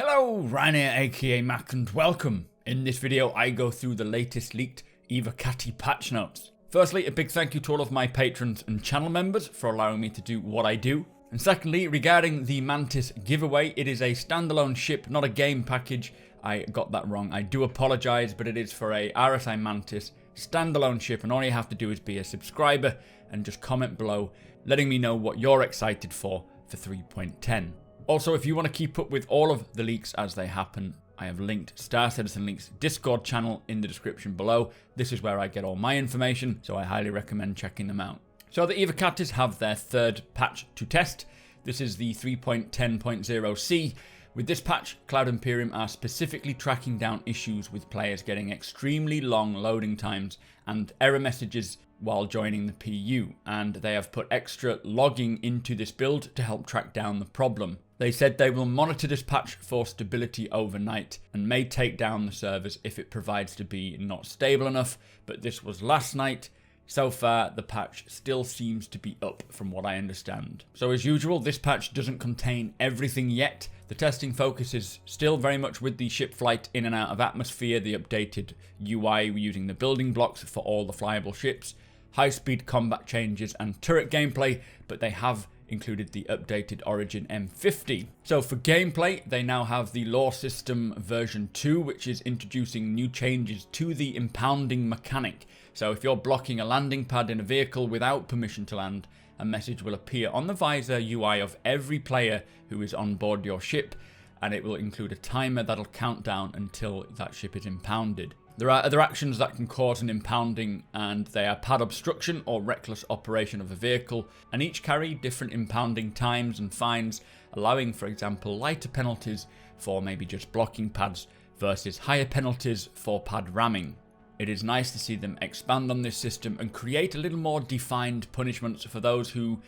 Hello, Ryan here, aka Mac, and welcome. In this video, I go through the latest leaked Evocati patch notes. Firstly, a big thank you to all of my patrons and channel members for allowing me to do what I do. And secondly, regarding the Mantis giveaway, it is a standalone ship, not a game package. I got that wrong. I do apologise, but it is for a RSI Mantis standalone ship, and all you have to do is be a subscriber and just comment below, letting me know what you're excited for 3.10. Also, if you want to keep up with all of the leaks as they happen, I have linked Star Citizen Leaks Discord channel in the description below. This is where I get all my information, so I highly recommend checking them out. So the Evocatis have their third patch to test. This is the 3.10.0C. With this patch, Cloud Imperium are specifically tracking down issues with players getting extremely long loading times and error messages while joining the PU, and they have put extra logging into this build to help track down the problem. They said they will monitor this patch for stability overnight and may take down the servers if it provides to be not stable enough, but this was last night. So far, the patch still seems to be up from what I understand. So as usual, this patch doesn't contain everything yet. The testing focus is still very much with the ship flight in and out of atmosphere, the updated UI using the building blocks for all the flyable ships, high-speed combat changes and turret gameplay, but they have included the updated Origin M50. So for gameplay, they now have the lore system version 2, which is introducing new changes to the impounding mechanic. So if you're blocking a landing pad in a vehicle without permission to land, a message will appear on the visor UI of every player who is on board your ship, and it will include a timer that'll count down until that ship is impounded. There are other actions that can cause an impounding, and they are pad obstruction or reckless operation of a vehicle, and each carry different impounding times and fines, allowing, for example, lighter penalties for maybe just blocking pads versus higher penalties for pad ramming. It is nice to see them expand on this system and create a little more defined punishments for those who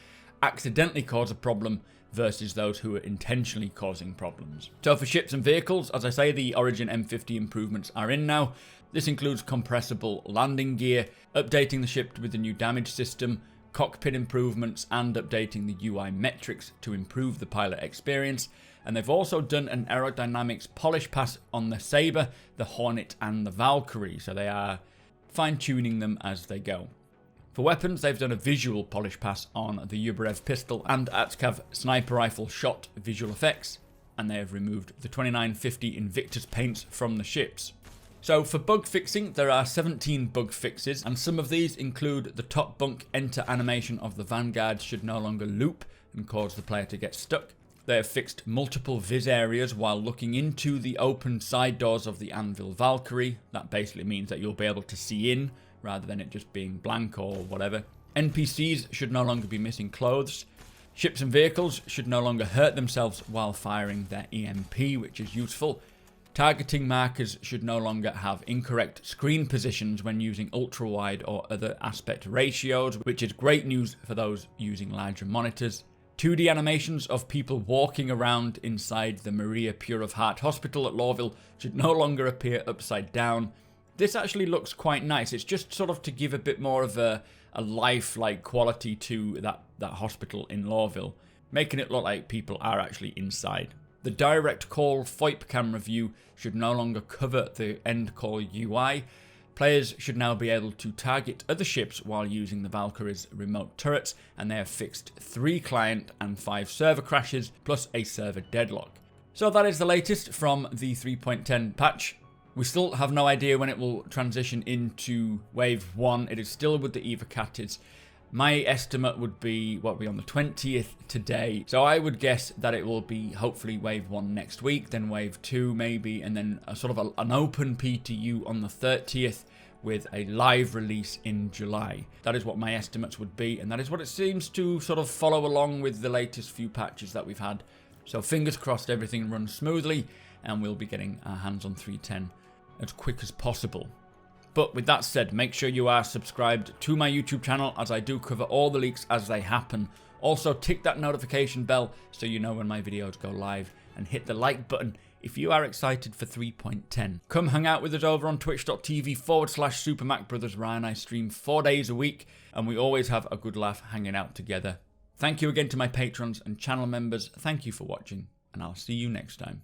accidentally cause a problem versus those who are intentionally causing problems. So for ships and vehicles, as I say, the Origin M50 improvements are in now. This includes compressible landing gear, updating the ship with the new damage system, cockpit improvements, and updating the UI metrics to improve the pilot experience. And they've also done an aerodynamics polish pass on the Sabre, the Hornet, and the Valkyrie, so they are fine-tuning them as they go. For weapons, they've done a visual polish pass on the Uberev pistol and Atkav sniper rifle shot visual effects, and they have removed the 2950 Invictus paints from the ships. So for bug fixing, there are 17 bug fixes, and some of these include the top bunk enter animation of the Vanguard should no longer loop and cause the player to get stuck. They have fixed multiple viz areas while looking into the open side doors of the Anvil Valkyrie. That basically means that you'll be able to see in, rather than it just being blank or whatever. NPCs should no longer be missing clothes. Ships and vehicles should no longer hurt themselves while firing their EMP, which is useful. Targeting markers should no longer have incorrect screen positions when using ultra-wide or other aspect ratios, which is great news for those using larger monitors. 2D animations of people walking around inside the Maria Pure of Heart Hospital at Lorville should no longer appear upside down. This actually looks quite nice. It's just sort of to give a bit more of a lifelike quality to that hospital in Lorville, making it look like people are actually inside. The direct call FOIP camera view should no longer cover the end call UI. Players should now be able to target other ships while using the Valkyrie's remote turrets, and they have fixed 3 client and 5 server crashes, plus a server deadlock. So that is the latest from the 3.10 patch. We still have no idea when it will transition into Wave 1. It is still with the Evocatis. My estimate would be, on the 20th today. So I would guess that it will be hopefully Wave 1 next week, then Wave 2 maybe, and then an open PTU on the 30th with a live release in July. That is what my estimates would be, and that is what it seems to sort of follow along with the latest few patches that we've had. So fingers crossed everything runs smoothly, and we'll be getting our hands on 3.10 as quick as possible. But with that said, make sure you are subscribed to my YouTube channel, as I do cover all the leaks as they happen. Also, tick that notification bell so you know when my videos go live, and hit the like button if you are excited for 3.10. Come hang out with us over on twitch.tv/supermacbrothers, where I stream 4 days a week, and we always have a good laugh hanging out together. Thank you again to my patrons and channel members. Thank you for watching, and I'll see you next time.